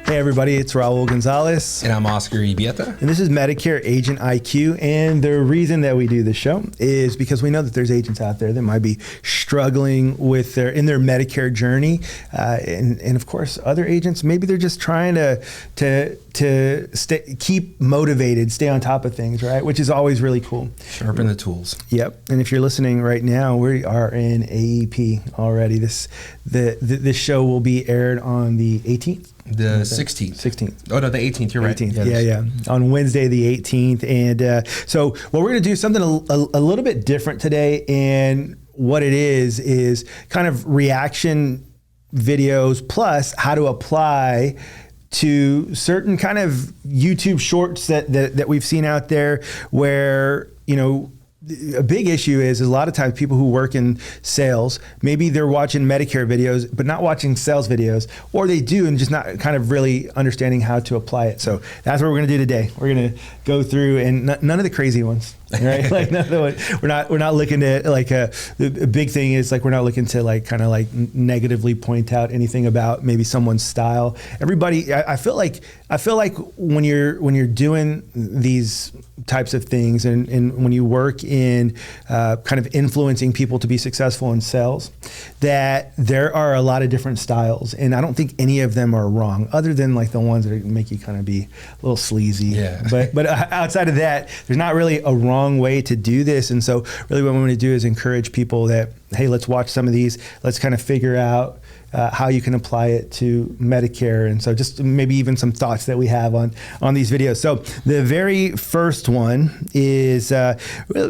Hey everybody, it's Raul Gonzalez. And I'm Oscar Ibieta. And this is Medicare Agent IQ. And the reason that we do this show is because we know that there's agents out there that might be struggling with in their Medicare journey. And of course, other agents, maybe they're just trying to keep motivated, stay on top of things, right? Which is always really cool. Sharpen the tools. Yep. And if you're listening right now, we are in AEP already. This show will be aired on the 18th. The 16th. 16th. Oh, no, the 18th. You're right. 18th. Yeah. On Wednesday, the 18th. And so what we're going to do something a little bit different today. And what it is kind of reaction videos plus how to apply to certain kind of YouTube shorts that we've seen out there where, you know, a big issue is a lot of times people who work in sales, maybe they're watching Medicare videos, but not watching sales videos, or they do and just not kind of really understanding how to apply it. So that's what we're going to do today. We're going to go through and none of the crazy ones, right? Like none of the ones. We're not looking at like the big thing is like, we're not looking to like kind of like negatively point out anything about maybe someone's style. Everybody, I feel like when you're doing these types of things and when you work in kind of influencing people to be successful in sales, that there are a lot of different styles, and I don't think any of them are wrong, other than like the ones that make you kind of be a little sleazy. Yeah. But outside of that, there's not really a wrong way to do this. And so really what we want to do is encourage people that, hey, let's watch some of these. Let's kind of figure out how you can apply it to Medicare. And so just maybe even some thoughts that we have on these videos. So the very first one is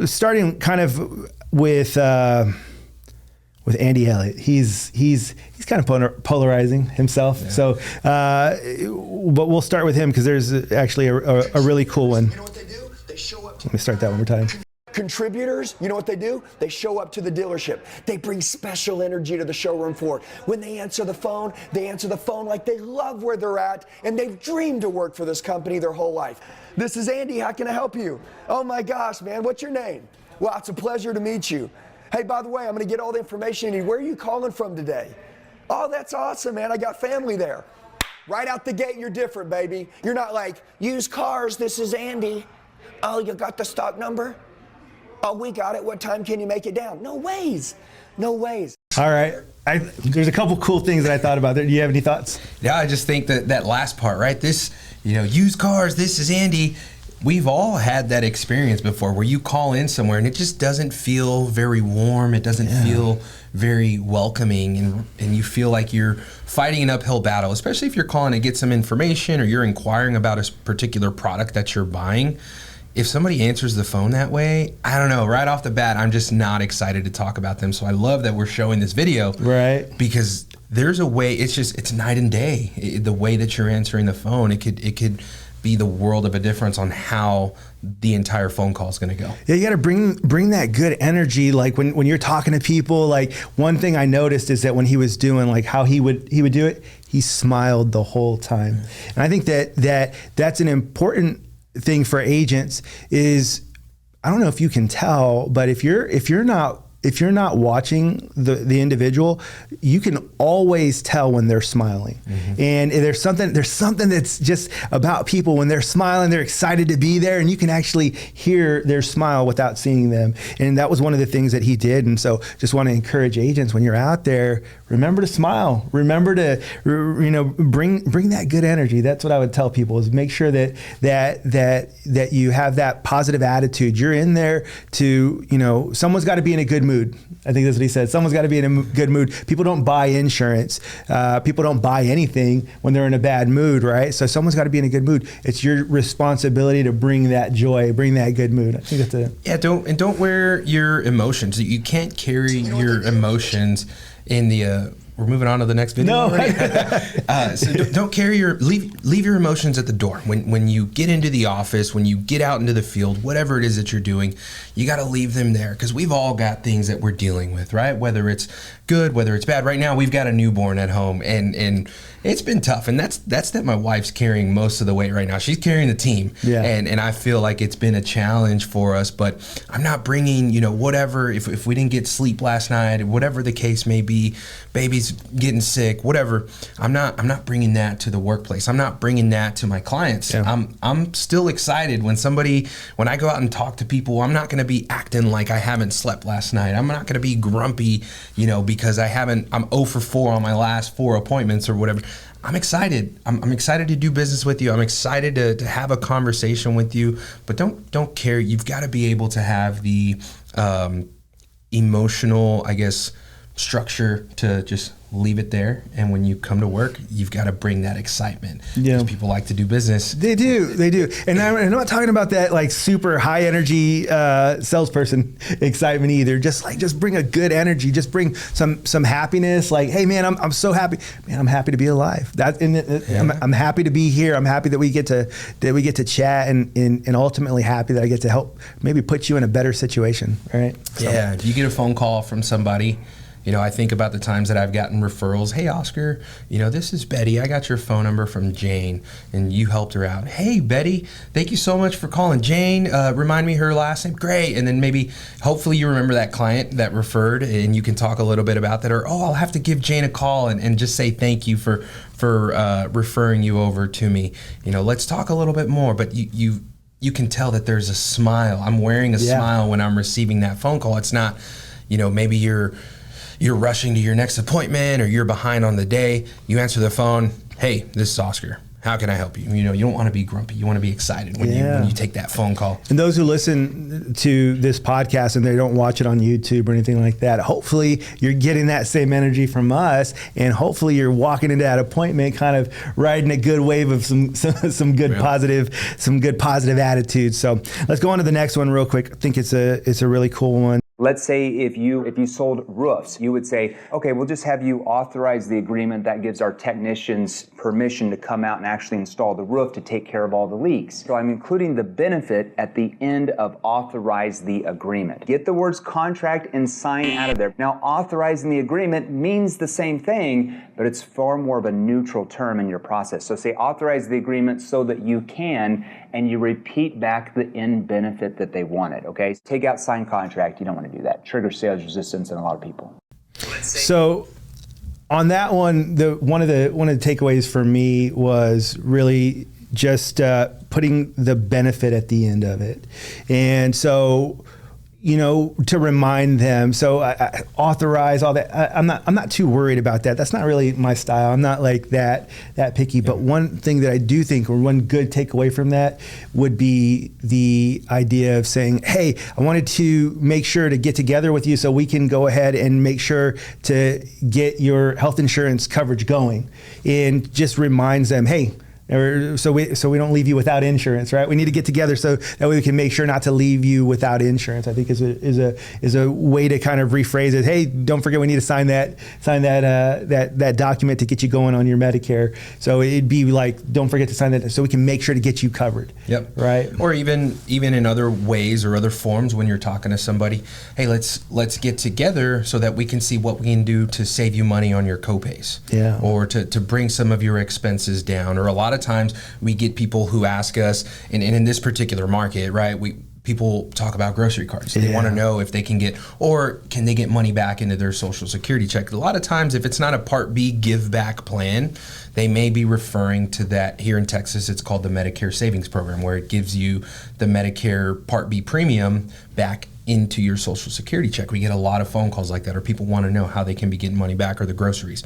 starting kind of with Andy Elliott. He's kind of polarizing himself. Yeah. So, but we'll start with him because there's actually a really cool one. You know what they do? They show up. Let me start that one more time. Contributors, you know what they do? They show up to the dealership. They bring special energy to the showroom floor. When they answer the phone like they love where they're at and they've dreamed to work for this company their whole life. This is Andy, how can I help you? Oh my gosh, man, what's your name? Well, it's a pleasure to meet you. Hey, by the way, I'm gonna get all the information you need. Where are you calling from today? Oh, that's awesome, man, I got family there. Right out the gate, you're different, baby. You're not like, used cars, this is Andy. Oh, you got the stock number? Oh, we got it. What time can you make it down? No ways. No ways. All right. There's a couple cool things that I thought about there. Do you have any thoughts? Yeah, I just think that last part, right? This, used cars, this is Andy. We've all had that experience before where you call in somewhere and it just doesn't feel very warm. It doesn't feel very welcoming, and you feel like you're fighting an uphill battle, especially if you're calling to get some information or you're inquiring about a particular product that you're buying. If somebody answers the phone that way, I don't know, right off the bat, I'm just not excited to talk about them. So I love that we're showing this video. Right. Because there's a way, it's night and day. The way that you're answering the phone, it could be the world of a difference on how the entire phone call is going to go. Yeah, you got to bring that good energy. Like when you're talking to people, like one thing I noticed is that when he was doing like how he would do it, he smiled the whole time. And I think that's an important thing for agents is, I don't know if you can tell, but if you're not watching the individual, you can always tell when they're smiling. Mm-hmm. And there's something that's just about people when they're smiling, they're excited to be there, and you can actually hear their smile without seeing them. And that was one of the things that he did. And so just want to encourage agents, when you're out there, remember to smile. Remember to bring that good energy. That's what I would tell people, is make sure that you have that positive attitude. You're in there to, someone's got to be in a good mood. I think that's what he said. Someone's got to be in a good mood. People don't buy insurance. People don't buy anything when they're in a bad mood, right? So someone's got to be in a good mood. It's your responsibility to bring that joy, bring that good mood. I think that's it. Yeah, don't wear your emotions. You can't carry your emotions in the we're moving on to the next video. No. So don't carry leave your emotions at the door. When you get into the office, when you get out into the field, whatever it is that you're doing, you got to leave them there, because we've all got things that we're dealing with, right? Whether it's good, whether it's bad. Right now, we've got a newborn at home, and it's been tough. And that's that my wife's carrying most of the weight right now. She's carrying the team. Yeah. And I feel like it's been a challenge for us, but I'm not bringing, whatever, if we didn't get sleep last night, whatever the case may be, baby's getting sick, whatever, I'm not bringing that to the workplace. I'm not bringing that to my clients. Yeah. I'm still excited when I go out and talk to people. I'm not going to be acting like I haven't slept last night. I'm not going to be grumpy, because I'm 0 for 4 on my last 4 appointments or whatever. I'm excited. I'm excited to do business with you. I'm excited to have a conversation with you, but don't care. You've got to be able to have the emotional, I guess, structure to just leave it there. And when you come to work, you've got to bring that excitement. Yeah. Because people like to do business. They do. And I'm not talking about that like super high energy salesperson excitement either. Just bring a good energy. Just bring some happiness. Like, hey man, I'm so happy. Man, I'm happy to be alive. I'm happy to be here. I'm happy that we get to chat and ultimately happy that I get to help maybe put you in a better situation. Right? Yeah. If you get a phone call from somebody, I think about the times that I've gotten referrals. Hey, Oscar, this is Betty. I got your phone number from Jane, and you helped her out. Hey, Betty, thank you so much for calling. Jane, remind me her last name. Great. And then maybe, hopefully you remember that client that referred, and you can talk a little bit about that. Or, I'll have to give Jane a call and just say thank you for referring you over to me. Let's talk a little bit more. But you can tell that there's a smile. I'm wearing a smile when I'm receiving that phone call. It's not, maybe you're rushing to your next appointment or you're behind on the day. You answer the phone. Hey, this is Oscar. How can I help you? You don't want to be grumpy. You want to be excited when you take that phone call. And those who listen to this podcast and they don't watch it on YouTube or anything like that, hopefully you're getting that same energy from us, and hopefully you're walking into that appointment kind of riding a good wave of some good positive attitudes. So let's go on to the next one real quick. I think it's a really cool one. Let's say if you sold roofs, you would say, okay, we'll just have you authorize the agreement that gives our technicians permission to come out and actually install the roof to take care of all the leaks. So I'm including the benefit at the end of authorize the agreement. Get the words contract and sign out of there. Now, authorizing the agreement means the same thing, but it's far more of a neutral term in your process. So say authorize the agreement so that you can, and you repeat back the end benefit that they wanted, okay? Take out signed contract. You don't want to do that. Triggers sales resistance in a lot of people. So on that one, one of the takeaways for me was really just putting the benefit at the end of it. And so, to remind them. So I authorize all that. I'm not too worried about that. That's not really my style. I'm not like that picky. But one thing that I do think, or one good takeaway from that, would be the idea of saying, hey, I wanted to make sure to get together with you so we can go ahead and make sure to get your health insurance coverage going. And just reminds them, hey, so we don't leave you without insurance, right? We need to get together so that way we can make sure not to leave you without insurance. I think is a way to kind of rephrase it. Hey, don't forget we need to sign that document to get you going on your Medicare. So it'd be like, don't forget to sign that so we can make sure to get you covered. Yep. Right. Or even in other ways or other forms when you're talking to somebody, hey, let's get together so that we can see what we can do to save you money on your copays. Yeah. Or to bring some of your expenses down. Or a lot of times we get people who ask us, and in this particular market, right, people talk about grocery cards. They want to know if they can get money back into their Social Security check. A lot of times, if it's not a Part B give back plan, they may be referring to that. Here in Texas, it's called the Medicare Savings Program, where it gives you the Medicare Part B premium back into your Social Security check. We get a lot of phone calls like that, or people want to know how they can be getting money back or the groceries.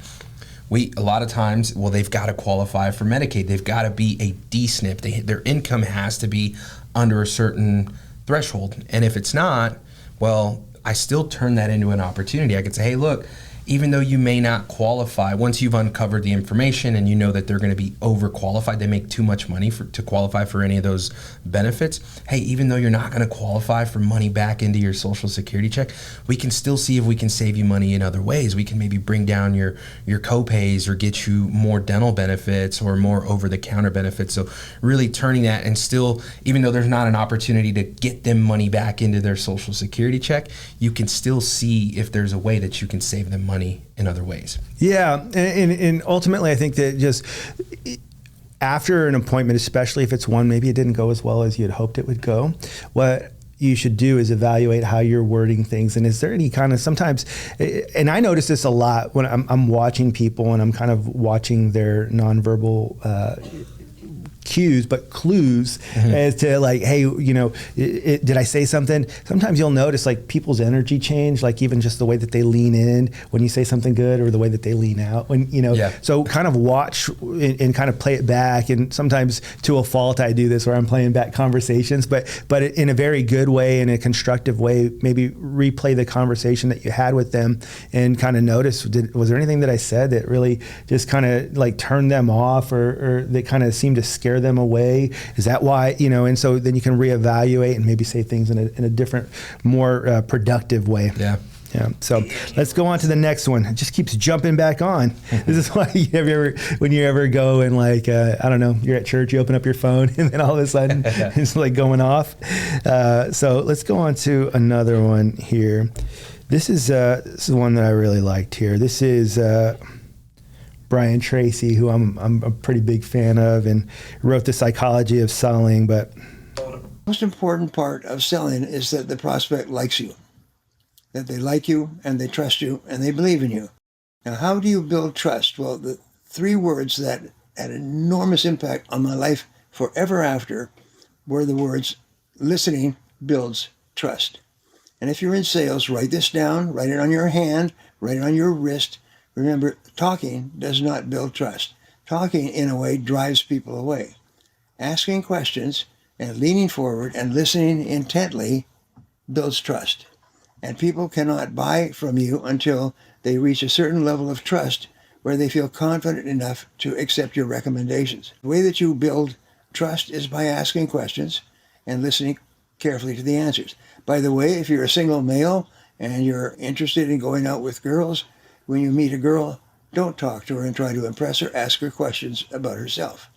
A lot of times, they've got to qualify for Medicaid. They've got to be a D-SNP. Their income has to be under a certain threshold. And if it's not, I still turn that into an opportunity. I could say, hey, look, even though you may not qualify, once you've uncovered the information and you know that they're going to be overqualified, they make too much money to qualify for any of those benefits. Hey, even though you're not going to qualify for money back into your Social Security check, we can still see if we can save you money in other ways. We can maybe bring down your copays or get you more dental benefits or more over-the-counter benefits. So really turning that, and still, even though there's not an opportunity to get them money back into their Social Security check, you can still see if there's a way that you can save them money money in other ways. Yeah, and ultimately, I think that just after an appointment, especially if it's one maybe it didn't go as well as you'd hoped it would go, what you should do is evaluate how you're wording things. And is there any kind of sometimes, and I notice this a lot when I'm watching people and I'm kind of watching their nonverbal cues, but clues as to like, hey, you know, did I say something? Sometimes you'll notice like people's energy change, like even just the way that they lean in when you say something good or the way that they lean out when, you know, so kind of watch and kind of play it back. And sometimes to a fault, I do this where I'm playing back conversations, but in a very good way, in a constructive way, maybe replay the conversation that you had with them and kind of notice, was there anything that I said that really just kind of like turned them off or that kind of seemed to scare them away? Is that why, you know? And so then you can reevaluate and maybe say things in a different, more productive way. Yeah. So let's go on to the next one. It just keeps jumping back on. This is why when you ever go and like, I don't know, you're at church, you open up your phone and then all of a sudden it's like going off. So let's go on to another one here. This is one that I really liked here. This is, Brian Tracey, who I'm a pretty big fan of, and wrote The Psychology of Selling. But the most important part of selling is that the prospect likes you, that they like you and they trust you and they believe in you. Now, how do you build trust? Well, the three words that had enormous impact on my life forever after were the words listening builds trust. And if you're in sales, write this down, write it on your hand, write it on your wrist. Remember, talking does not build trust. Talking, in a way, drives people away. Asking questions and leaning forward and listening intently builds trust. And people cannot buy from you until they reach a certain level of trust where they feel confident enough to accept your recommendations. The way that you build trust is by asking questions and listening carefully to the answers. By the way, if you're a single male and you're interested in going out with girls, when you meet a girl, don't talk to her and try to impress her. Ask her questions about herself.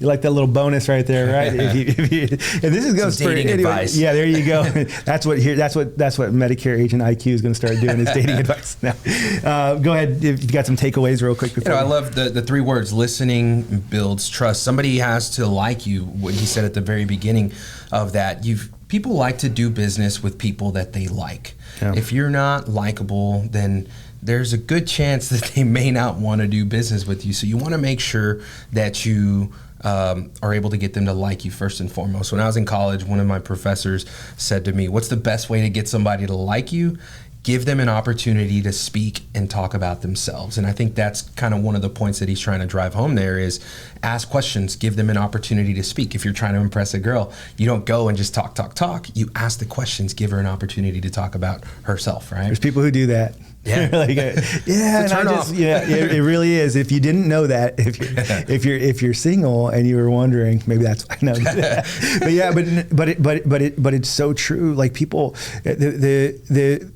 You like that little bonus right there, right? if this goes for dating advice. Yeah, there you go. That's what Medicare agent IQ is going to start doing is dating advice. Now, go ahead. If you got some takeaways real quick. I love the three words: listening builds trust. Somebody has to like you. What he said at the very beginning of that, people like to do business with people that they like. Yeah. If you're not likable, then there's a good chance that they may not want to do business with you. So you want to make sure that you are able to get them to like you first and foremost. When I was in college, one of my professors said to me, what's the best way to get somebody to like you? Give them an opportunity to speak and talk about themselves. And I think that's kind of one of the points that he's trying to drive home there is ask questions, give them an opportunity to speak. If you're trying to impress a girl, you don't go and just talk. You ask the questions, give her an opportunity to talk about herself, right? There's people who do that. Yeah. It really is. If you didn't know that, if you're single and you were wondering, maybe that's why. No, but it's so true. Like people,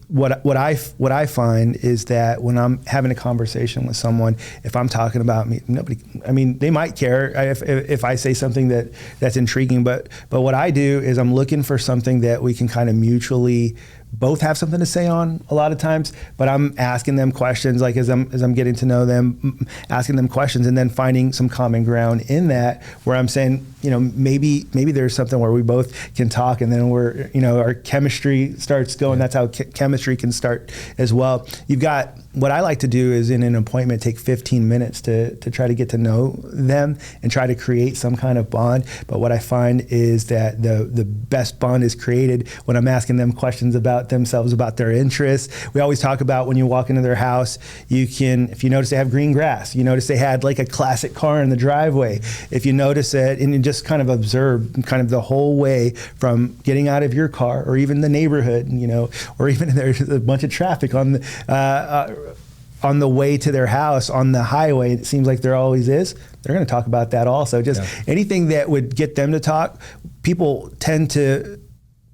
what I find is that when I'm having a conversation with someone, if I'm talking about me, they might care if I say something that's intriguing, but what I do is I'm looking for something that we can kind of mutually both have something to say on a lot of times, but I'm asking them questions, like as I'm getting to know them, asking them questions and then finding some common ground in that where I'm saying, maybe there's something where we both can talk and then our chemistry starts going. That's how chemistry can start as well. You've got, what I like to do is in an appointment, take 15 minutes to try to get to know them and try to create some kind of bond. But what I find is that the best bond is created when I'm asking them questions about themselves, about their interests. We always talk about when you walk into their house, if you notice they have green grass, you notice they had like a classic car in the driveway. If you notice it and you just kind of observe kind of the whole way from getting out of your car or even the neighborhood, or even there's a bunch of traffic on the way to their house on the highway, it seems like there always is, they're going to talk about that also. Anything that would get them to talk, people tend to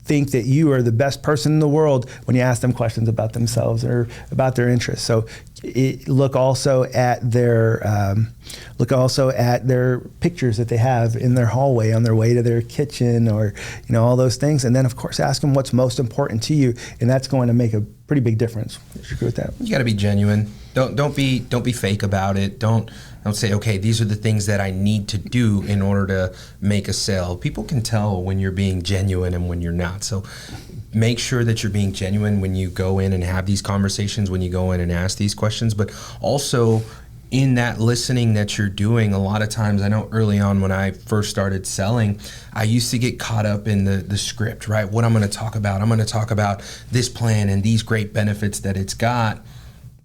think that you are the best person in the world when you ask them questions about themselves or about their interests. So look also at their pictures that they have in their hallway on their way to their kitchen, or all those things. And then of course ask them what's most important to you, and that's going to make a pretty big difference. Would you agree with that? You got to be genuine. Don't be fake about it. Don't say, okay, these are the things that I need to do in order to make a sale. People can tell when you're being genuine and when you're not. So make sure that you're being genuine when you go in and have these conversations, when you go in and ask these questions, but also in that listening that you're doing. A lot of times, I know early on when I first started selling, I used to get caught up in the script, right? What I'm going to talk about. I'm going to talk about this plan and these great benefits that it's got.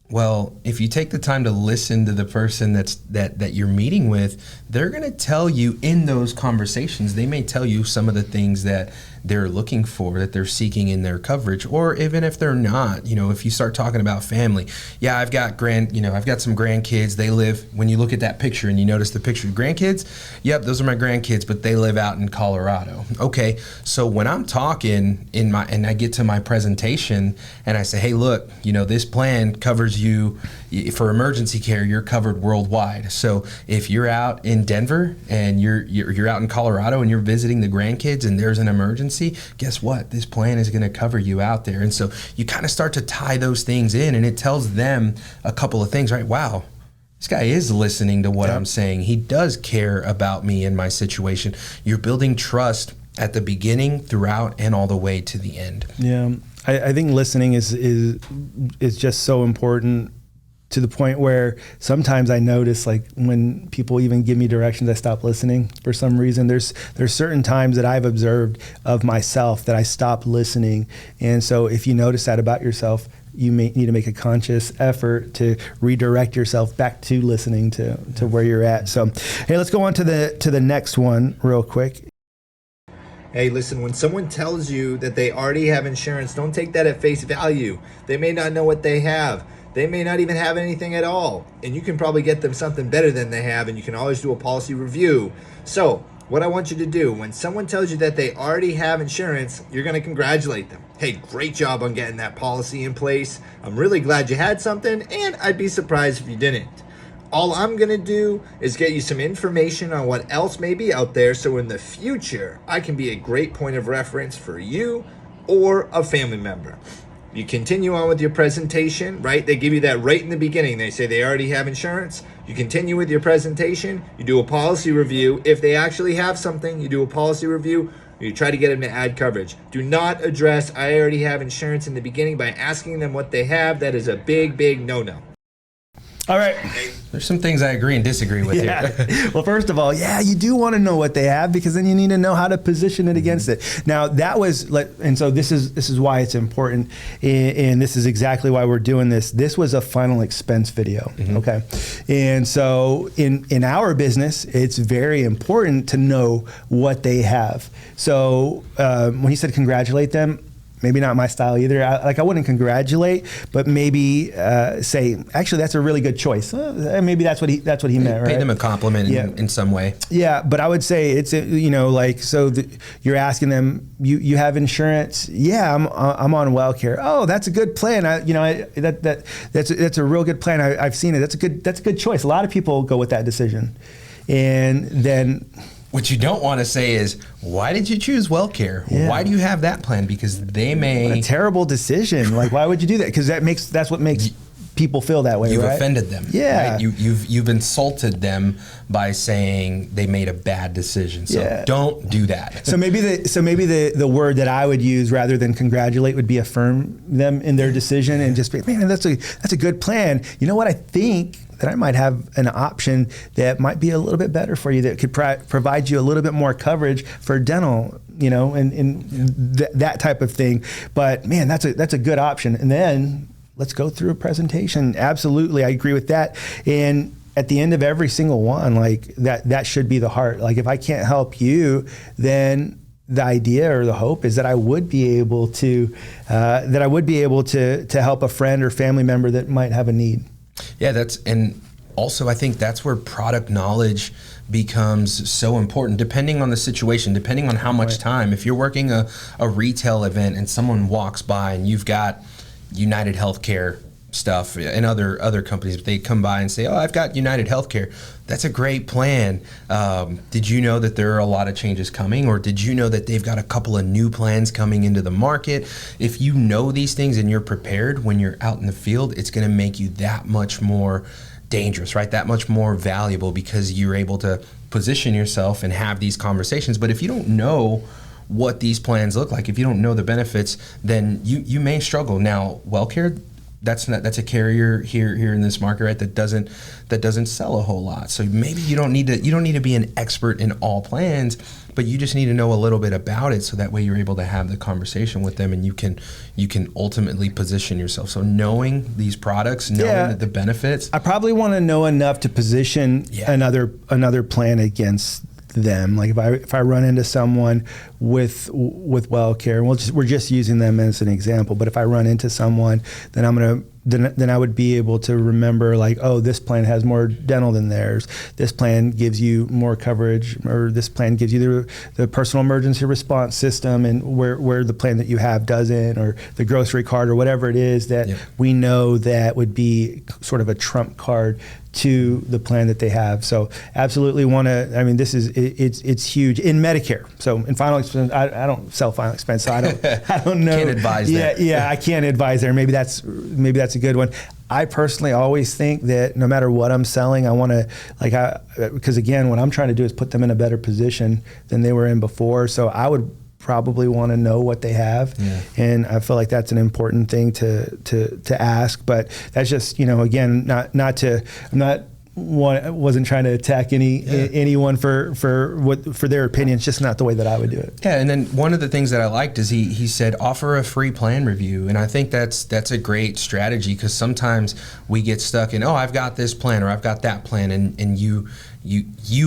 Well, if you take the time to listen to the person that you're meeting with, they're going to tell you in those conversations, they may tell you some of the things that they're looking for, that they're seeking in their coverage. Or even if they're not, if you start talking about family, yeah, I've got some grandkids. They live, when you look at that picture and you notice the picture of grandkids, yep, those are my grandkids, but they live out in Colorado. Okay, so when I'm talking and I get to my presentation and I say, hey, look, this plan covers you for emergency care. You're covered worldwide. So if you're out in Denver and you're out in Colorado and you're visiting the grandkids and there's an emergency, guess what? This plan is going to cover you out there. And so you kind of start to tie those things in, and it tells them a couple of things, right? Wow, this guy is listening to what I'm saying. He does care about me and my situation. You're building trust at the beginning, throughout, and all the way to the end. Yeah, I think listening is just so important, to the point where sometimes I notice, like, when people even give me directions, I stop listening for some reason. There's certain times that I've observed of myself that I stop listening. And so if you notice that about yourself, you may need to make a conscious effort to redirect yourself back to listening to where you're at. So, hey, let's go on to the next one real quick. Hey, listen, when someone tells you that they already have insurance, don't take that at face value. They may not know what they have. They may not even have anything at all. And you can probably get them something better than they have, and you can always do a policy review. So what I want you to do, when someone tells you that they already have insurance, you're going to congratulate them. Hey, great job on getting that policy in place. I'm really glad you had something, and I'd be surprised if you didn't. All I'm going to do is get you some information on what else may be out there, so in the future, I can be a great point of reference for you or a family member. You continue on with your presentation, right? They give you that right in the beginning. They say they already have insurance. You continue with your presentation. You do a policy review. If they actually have something, you do a policy review. You try to get them to add coverage. Do not address I already have insurance in the beginning by asking them what they have. That is a big, big no-no. All right. There's some things I agree and disagree with here. Well, first of all, you do want to know what they have, because then you need to know how to position it against it. Now, that was, and so this is why it's important, and this is exactly why we're doing this. This was a final expense video, okay? And so in our business, it's very important to know what they have. So when he said congratulate them, maybe not my style either. I wouldn't congratulate, but maybe say, actually, that's a really good choice. Maybe that's what he meant, right? Pay them a compliment in some way. Yeah, but I would say it's you're asking them, you have insurance? Yeah, I'm on WellCare. Oh, that's a good plan. That's a real good plan. I've seen it. That's a good choice. A lot of people go with that decision, and then. What you don't want to say is, why did you choose WellCare? Yeah. Why do you have that plan? Because they may... What a terrible decision. Like, why would you do that? Because that's what makes people feel that way, You've right? offended them. Yeah. Right? You've insulted them by saying they made a bad decision. So don't do that. So maybe the word that I would use rather than congratulate would be affirm them in their decision, and just be, man, that's a good plan. You know what? I think that I might have an option that might be a little bit better for you, that could provide you a little bit more coverage for dental, and that type of thing. But man, that's a good option. And then let's go through a presentation. Absolutely, I agree with that. And at the end of every single one, like that should be the heart. Like, if I can't help you, then the idea or the hope is that I would be able to help a friend or family member that might have a need. Yeah, and also I think that's where product knowledge becomes so important, depending on the situation, depending on how much time. If you're working a retail event and someone walks by and you've got United Healthcare stuff and other companies, they come by and say, oh, I've got United Healthcare. That's a great plan. Did you know that there are a lot of changes coming, or did you know that they've got a couple of new plans coming into the market? If you know these things and you're prepared when you're out in the field, it's going to make you that much more dangerous, right? That much more valuable, because you're able to position yourself and have these conversations. But if you don't know what these plans look like, if you don't know the benefits, then you may struggle. Now, WellCare, that's a carrier here in this market, right? That doesn't sell a whole lot. So maybe you don't need to be an expert in all plans, but you just need to know a little bit about it, so that way you're able to have the conversation with them, and you can ultimately position yourself. So knowing these products, knowing the benefits. I probably want to know enough to position another plan against them. Like if I run into someone with WellCare, and we're just using them as an example, but if I run into someone, then I would be able to remember, like, oh, this plan has more dental than theirs. This plan gives you more coverage, or this plan gives you the personal emergency response system, and where the plan that you have doesn't, or the grocery card, or whatever it is that we know that would be sort of a trump card to the plan that they have. So absolutely want to, I mean, it's huge in Medicare. So in final expense, I don't sell final expense, so I don't know. Can't advise there. Yeah, I can't advise there. Maybe that's a good one. I personally always think that no matter what I'm selling, I want to, because again, what I'm trying to do is put them in a better position than they were in before. So I would probably want to know what they have, and I feel like that's an important thing to ask. But that's just, again, wasn't trying to attack anyone for their opinion. It's just not the way that I would do it. Yeah, and then one of the things that I liked is he said offer a free plan review, and I think that's a great strategy, because sometimes we get stuck in, oh, I've got this plan or I've got that plan, and you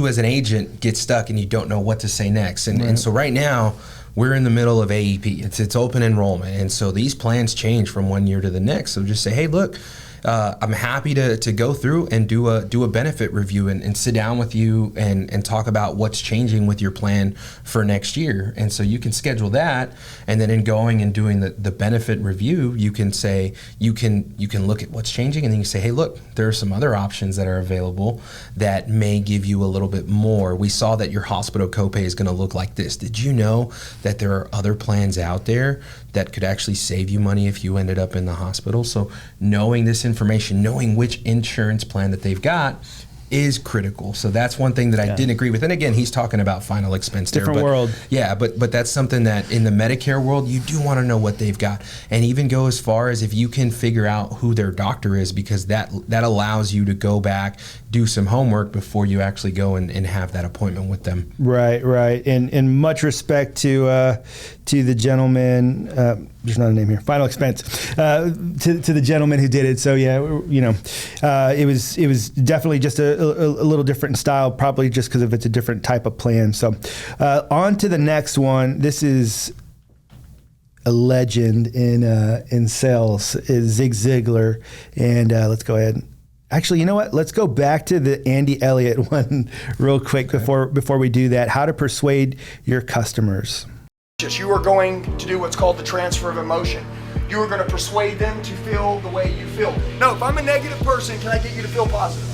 as an agent get stuck and you don't know what to say next. And so right now we're in the middle of AEP. It's open enrollment, and so these plans change from one year to the next. So just say, hey, look, I'm happy to go through and do a benefit review and sit down with you and talk about what's changing with your plan for next year. And so you can schedule that, and then in going and doing the benefit review, you can say, you can look at what's changing, and then you say, hey, look, there are some other options that are available that may give you a little bit more. We saw that your hospital copay is going to look like this. Did you know that there are other plans out there that could actually save you money if you ended up in the hospital? So knowing this information, knowing which insurance plan that they've got, is critical. So that's one thing that I didn't agree with. And again, he's talking about final expense there. Different world. Yeah, but that's something that in the Medicare world, you do want to know what they've got. And even go as far as if you can figure out who their doctor is, because that allows you to go back, do some homework before you actually go and have that appointment with them. Right. And much respect to the gentleman, there's not a name here, final expense, to the gentleman who did it. So it was definitely just a little different in style, probably just because of it's a different type of plan. So on to the next one. This is a legend in sales, is Zig Ziglar, and let's go ahead. Actually, you know what? Let's go back to the Andy Elliott one real quick before we do that. How to persuade your customers. You are going to do what's called the transfer of emotion. You are going to persuade them to feel the way you feel. No, if I'm a negative person, can I get you to feel positive?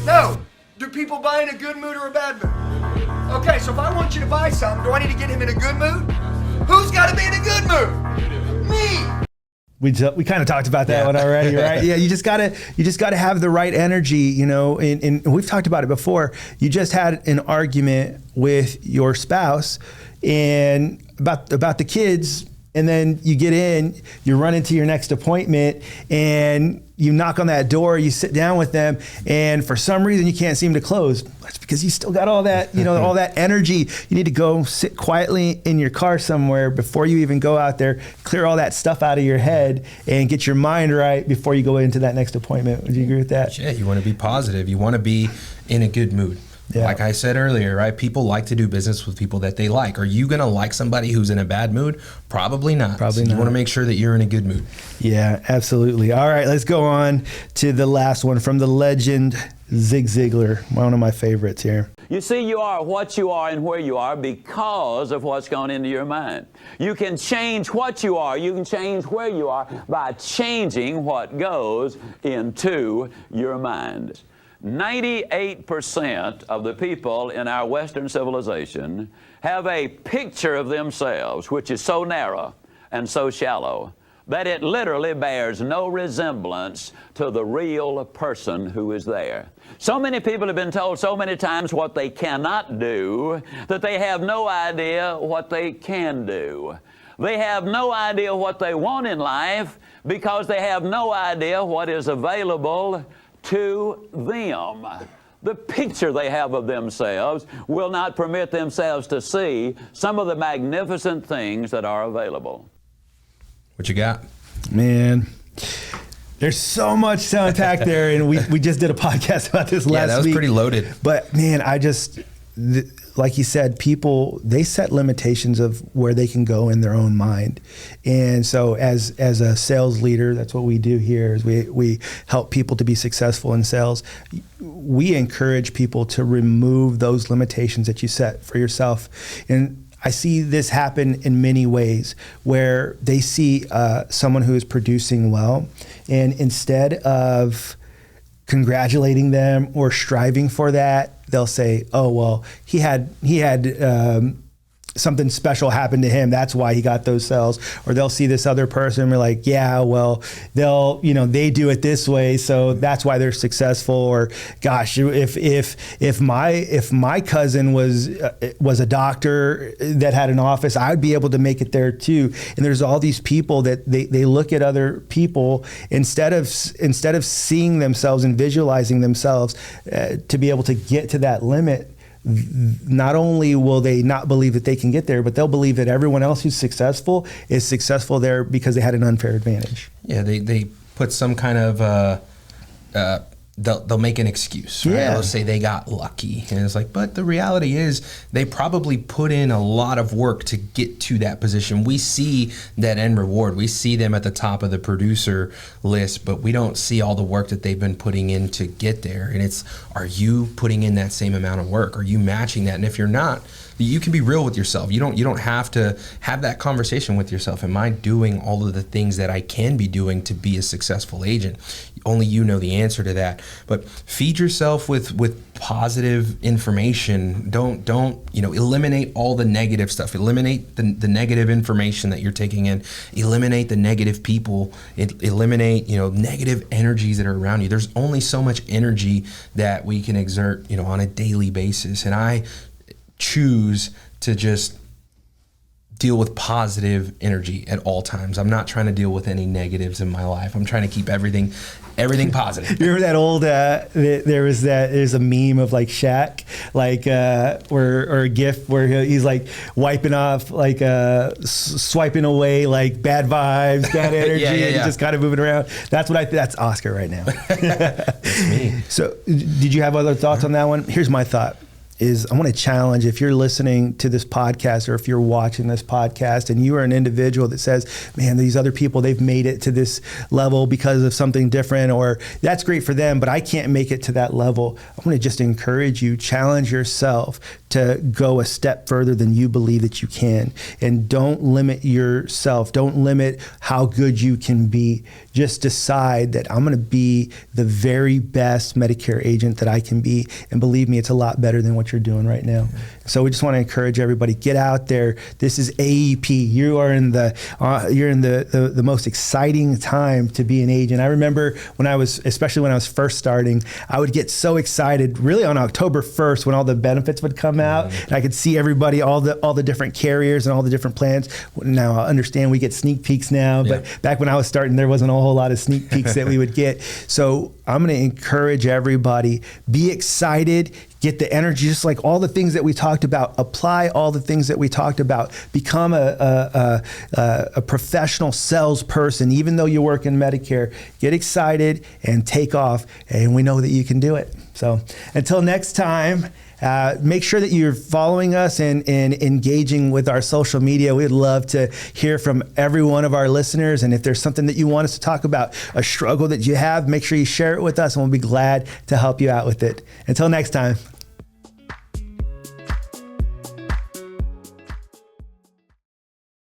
No. Do people buy in a good mood or a bad mood? Okay, so if I want you to buy something, do I need to get him in a good mood? Who's got to be in a good mood? Me. We kind of talked about that one already, right? Yeah, you just gotta have the right energy, and we've talked about it before. You just had an argument with your spouse and about the kids, and then you get in, you run into your next appointment, and you knock on that door, you sit down with them, and for some reason you can't seem to close. That's because you still got all that, all that energy. You need to go sit quietly in your car somewhere before you even go out there, clear all that stuff out of your head, and get your mind right before you go into that next appointment. Would you agree with that? Yeah, you want to be positive. You want to be in a good mood. Yeah. Like I said earlier, right? People like to do business with people that they like. Are you going to like somebody who's in a bad mood? Probably not. Probably so you not. want to make sure that you're in a good mood. Yeah, absolutely. All right, let's go on to the last one from the legend, Zig Ziglar, one of my favorites here. You see, you are what you are and where you are because of what's gone into your mind. You can change what you are, you can change where you are by changing what goes into your mind. 98% of the people in our Western civilization have a picture of themselves which is so narrow and so shallow that it literally bears no resemblance to the real person who is there. So many people have been told so many times what they cannot do that they have no idea what they can do. They have no idea what they want in life because they have no idea what is available to them. The picture they have of themselves will not permit themselves to see some of the magnificent things that are available. What you got? Man, there's so much to unpack there, and we just did a podcast about this last week. Yeah, that was pretty loaded. But man, like you said, people, they set limitations of where they can go in their own mind. And so as a sales leader, that's what we do here is we help people to be successful in sales. We encourage people to remove those limitations that you set for yourself. And I see this happen in many ways where they see someone who is producing well, and instead of congratulating them or striving for that, they'll say, "Oh well, he had something special happened to him. That's why he got those sales." Or they'll see this other person and be like, "Yeah, well, they do it this way, so that's why they're successful." Or, "Gosh, if my cousin was a doctor that had an office, I'd be able to make it there too." And there's all these people that they look at other people instead of seeing themselves and visualizing themselves to be able to get to that limit. Not only will they not believe that they can get there, but they'll believe that everyone else who's successful is successful there because they had an unfair advantage. Yeah, they put some kind of they'll make an excuse, right? Yeah. They'll say they got lucky, and it's like, but the reality is they probably put in a lot of work to get to that position. We see that end reward. We see them at the top of the producer list, but we don't see all the work that they've been putting in to get there. And it's, are you putting in that same amount of work? Are you matching that? And if you're not, you can be real with yourself. You don't have to have that conversation with yourself. Am I doing all of the things that I can be doing to be a successful agent? Only you know the answer to that. But feed yourself with positive information. Don't eliminate all the negative stuff. Eliminate the negative information that you're taking in. Eliminate the negative people. Eliminate negative energies that are around you. There's only so much energy that we can exert on a daily basis. And I choose to just deal with positive energy at all times. I'm not trying to deal with any negatives in my life. I'm trying to keep everything positive. You remember that old there's a meme of like Shaq, like or a GIF where he's like wiping off, like swiping away like bad vibes, bad energy, Yeah. and just kind of moving around. That's that's Oscar right now. It's me. So did you have other thoughts on that one? Here's my thought. Is I want to challenge, if you're listening to this podcast or if you're watching this podcast and you are an individual that says, man, these other people, they've made it to this level because of something different, or that's great for them, but I can't make it to that level. I want to just encourage you, challenge yourself to go a step further than you believe that you can. And don't limit yourself. Don't limit how good you can be. Just decide that I'm going to be the very best Medicare agent that I can be. And believe me, it's a lot better than what you're doing right now. So we just want to encourage everybody, get out there. This is AEP. You are in the most exciting time to be an agent. I remember especially when I was first starting, I would get so excited really on October 1st when all the benefits would come out, and I could see everybody, all the different carriers and all the different plans. Now I understand we get sneak peeks now, but back when I was starting, there wasn't a whole lot of sneak peeks that we would get. So I'm going to encourage everybody, be excited, get the energy, just like all the things that we talked about. Apply all the things that we talked about. Become a professional salesperson, even though you work in Medicare. Get excited and take off, and we know that you can do it. So until next time, make sure that you're following us and engaging with our social media. We'd love to hear from every one of our listeners. And if there's something that you want us to talk about, a struggle that you have, make sure you share it with us, and we'll be glad to help you out with it. Until next time.